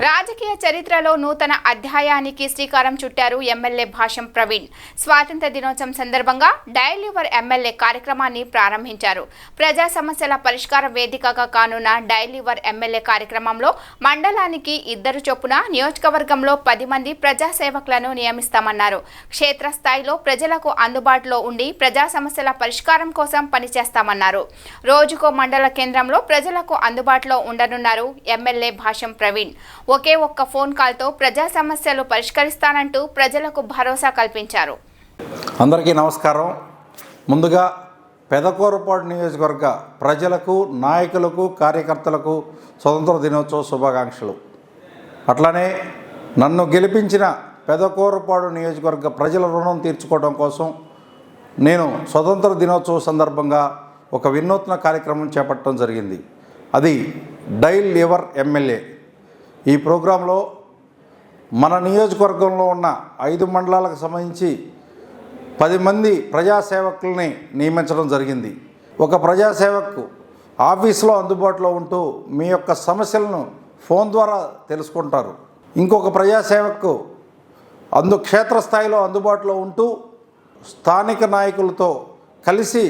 రాజకీయ చరిత్రలో నూతన అధ్యాయానికి శ్రీకారం చుట్టారు ఎమ్మెల్యే భాష్యం ప్రవీణ్. స్వాతంత్ర దినోత్సవం సందర్భంగా డయల్ యువర్ ఎమ్మెల్యే కార్యక్రమాన్ని ప్రారంభించారు. ప్రజా సమస్యల పరిష్కార వేదికగా కానున్న డయల్ యువర్ ఎమ్మెల్యే కార్యక్రమంలో మండలానికి 2 చొప్పున, నియోజకవర్గంలో 10 మంది ప్రజా సేవకులను నియమిస్తామన్నారు. క్షేత్రస్థాయిలో ప్రజలకు అందుబాటులో ఉండి ప్రజా సమస్యల పరిష్కారం కోసం పనిచేస్తామన్నారు. రోజుకో మండల కేంద్రంలో ప్రజలకు అందుబాటులో ఉండనున్నారు ఎమ్మెల్యే భాష్యం ప్రవీణ్. ఒకే ఒక్క ఫోన్ కాల్తో ప్రజా సమస్యలు పరిష్కరిస్తానంటూ ప్రజలకు భరోసా కల్పించారు. అందరికీ నమస్కారం. ముందుగా పెదకూరపాడు నియోజకవర్గ ప్రజలకు, నాయకులకు, కార్యకర్తలకు స్వతంత్ర దినోత్సవ శుభాకాంక్షలు. అట్లానే నన్ను గెలిపించిన పెదకూరపాడు నియోజకవర్గ ప్రజల రుణం తీర్చుకోవడం కోసం నేను స్వతంత్ర దినోత్సవ సందర్భంగా ఒక వినూత్న కార్యక్రమం చేపట్టడం జరిగింది. అది డయల్ యువర్ ఎమ్మెల్యే. ఈ ప్రోగ్రాంలో మన నియోజకవర్గంలో ఉన్న 5 మండలాలకు సంబంధించి 10 మంది ప్రజాసేవకుల్ని నియమించడం జరిగింది. ఒక ప్రజాసేవకు ఆఫీసులో అందుబాటులో ఉంటూ మీ యొక్క సమస్యలను ఫోన్ ద్వారా తెలుసుకుంటారు. ఇంకొక ప్రజాసేవకు క్షేత్రస్థాయిలో అందుబాటులో ఉంటూ స్థానిక నాయకులతో కలిసి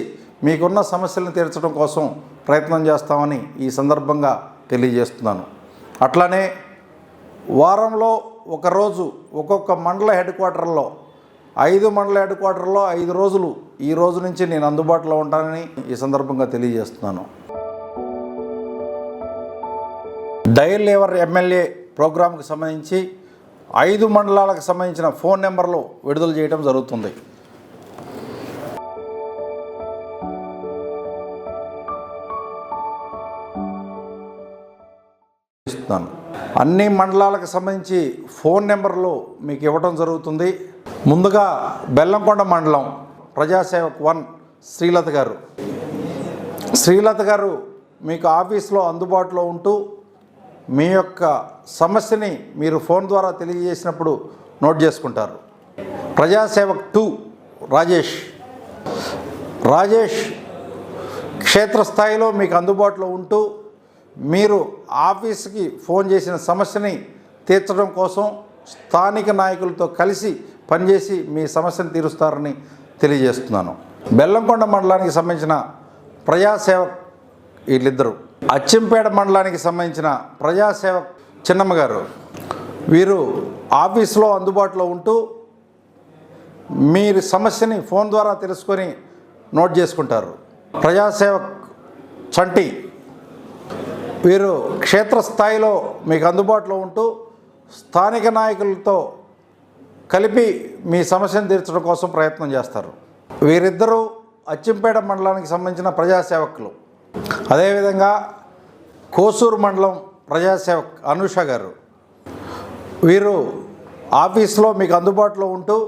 మీకున్న సమస్యలను తీర్చడం కోసం ప్రయత్నం చేస్తామని ఈ సందర్భంగా తెలియజేస్తున్నాను. అట్లానే వారంలో ఒకరోజు ఒక్కొక్క మండల హెడ్ క్వార్టర్లో 5 మండల హెడ్ క్వార్టర్లో 5 రోజులు ఈ రోజు నుంచి నేను అందుబాటులో ఉంటానని ఈ సందర్భంగా తెలియజేస్తున్నాను. డయల్ యువర్ ఎమ్మెల్యే ప్రోగ్రాంకి సంబంధించి 5 మండలాలకు సంబంధించిన ఫోన్ నెంబర్లు విడుదల చేయడం జరుగుతుంది. అన్ని మండలాలకు సంబంధించి ఫోన్ నెంబర్లు మీకు ఇవ్వడం జరుగుతుంది. ముందుగా బెల్లంకొండ మండలం ప్రజాసేవక్ 1 శ్రీలత గారు మీకు ఆఫీస్లో అందుబాటులో ఉంటూ మీ యొక్క సమస్యని మీరు ఫోన్ ద్వారా తెలియజేసినప్పుడు నోట్ చేసుకుంటారు. ప్రజాసేవక్ 2 రాజేష్ క్షేత్రస్థాయిలో మీకు అందుబాటులో ఉంటూ మీరు ఆఫీస్కి ఫోన్ చేసిన సమస్యని తీర్చడం కోసం స్థానిక నాయకులతో కలిసి పనిచేసి మీ సమస్యను తీరుస్తారని తెలియజేస్తున్నాను. బెల్లంకొండ మండలానికి సంబంధించిన ప్రజాసేవక్ వీళ్ళిద్దరు. అచ్చంపేట మండలానికి సంబంధించిన ప్రజాసేవక్ చిన్నమ్మ గారు, వీరు ఆఫీస్లో అందుబాటులో ఉంటూ మీరు సమస్యని ఫోన్ ద్వారా తెలుసుకొని నోట్ చేసుకుంటారు. ప్రజాసేవక్ చంటి, వీరు క్షేత్రస్థాయిలో మీకు అందుబాటులో ఉంటూ స్థానిక నాయకులతో కలిపి మీ సమస్యను తీర్చడం కోసం ప్రయత్నం చేస్తారు. వీరిద్దరూ అచ్చంపేట మండలానికి సంబంధించిన ప్రజాసేవకులు. అదేవిధంగా కోసూరు మండలం ప్రజాసేవక్ అనూష గారు, వీరు ఆఫీస్లో మీకు అందుబాటులో ఉంటూ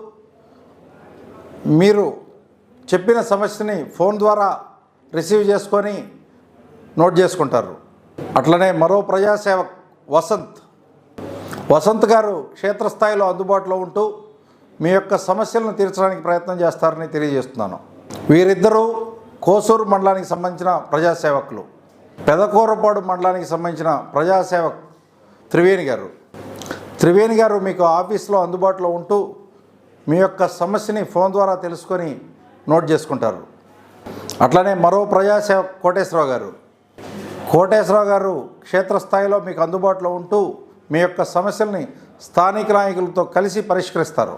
మీరు చెప్పిన సమస్యని ఫోన్ ద్వారా రిసీవ్ చేసుకొని నోట్ చేసుకుంటారు. అట్లనే మరో ప్రజాసేవక్ వసంత్ గారు క్షేత్రస్థాయిలో అందుబాటులో ఉంటూ మీ యొక్క సమస్యలను తీర్చడానికి ప్రయత్నం చేస్తారని తెలియజేస్తున్నాను. వీరిద్దరూ కోసూరు మండలానికి సంబంధించిన ప్రజాసేవకులు. పెదకూరపాడు మండలానికి సంబంధించిన ప్రజాసేవక్ త్రివేణి గారు మీకు ఆఫీస్లో అందుబాటులో ఉంటూ మీ యొక్క సమస్యని ఫోన్ ద్వారా తెలుసుకొని నోట్ చేసుకుంటారు. అట్లనే మరో ప్రజాసేవక్ కోటేశ్వరరావు గారు క్షేత్రస్థాయిలో మీకు అందుబాటులో ఉంటూ మీ యొక్క సమస్యల్ని స్థానిక నాయకులతో కలిసి పరిష్కరిస్తారు.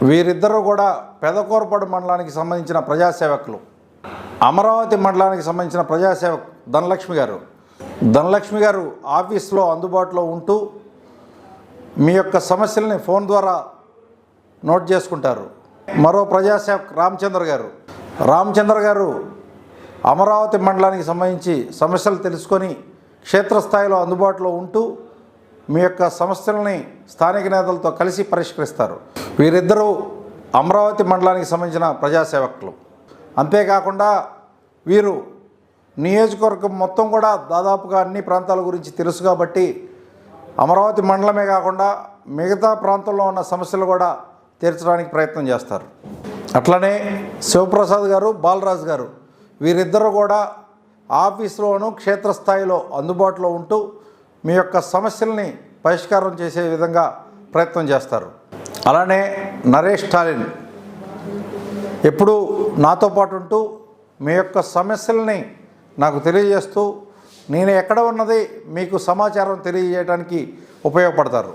వీరిద్దరూ కూడా పెదకూరపాడు మండలానికి సంబంధించిన ప్రజాసేవకులు. అమరావతి మండలానికి సంబంధించిన ప్రజాసేవక్ ధనలక్ష్మి గారు ఆఫీస్లో అందుబాటులో ఉంటూ మీ యొక్క సమస్యల్ని ఫోన్ ద్వారా నోట్ చేసుకుంటారు. మరో ప్రజాసేవక్ రామచంద్ర గారు అమరావతి మండలానికి సంబంధించి సమస్యలు తెలుసుకొని క్షేత్రస్థాయిలో అందుబాటులో ఉంటూ మీ యొక్క సమస్యలని స్థానిక నేతలతో కలిసి పరిష్కరిస్తారు. వీరిద్దరూ అమరావతి మండలానికి సంబంధించిన ప్రజాసేవకులు. అంతేకాకుండా వీరు నియోజకవర్గం మొత్తం కూడా దాదాపుగా అన్ని ప్రాంతాల గురించి తెలుసు కాబట్టి అమరావతి మండలమే కాకుండా మిగతా ప్రాంతంలో ఉన్న సమస్యలు కూడా తీర్చడానికి ప్రయత్నం చేస్తారు. అట్లనే శివప్రసాద్ గారు, బాలరాజు గారు, వీరిద్దరూ కూడా ఆఫీసులోనూ క్షేత్రస్థాయిలో అందుబాటులో ఉంటూ మీ యొక్క సమస్యల్ని పరిష్కారం చేసే విధంగా ప్రయత్నం చేస్తారు. అలానే నరేష్ స్టాలిన్ ఎప్పుడూ నాతో పాటు ఉంటూ మీ యొక్క సమస్యలని నాకు తెలియజేస్తూ నేను ఎక్కడ ఉన్నది మీకు సమాచారం తెలియజేయడానికి ఉపయోగపడతారు.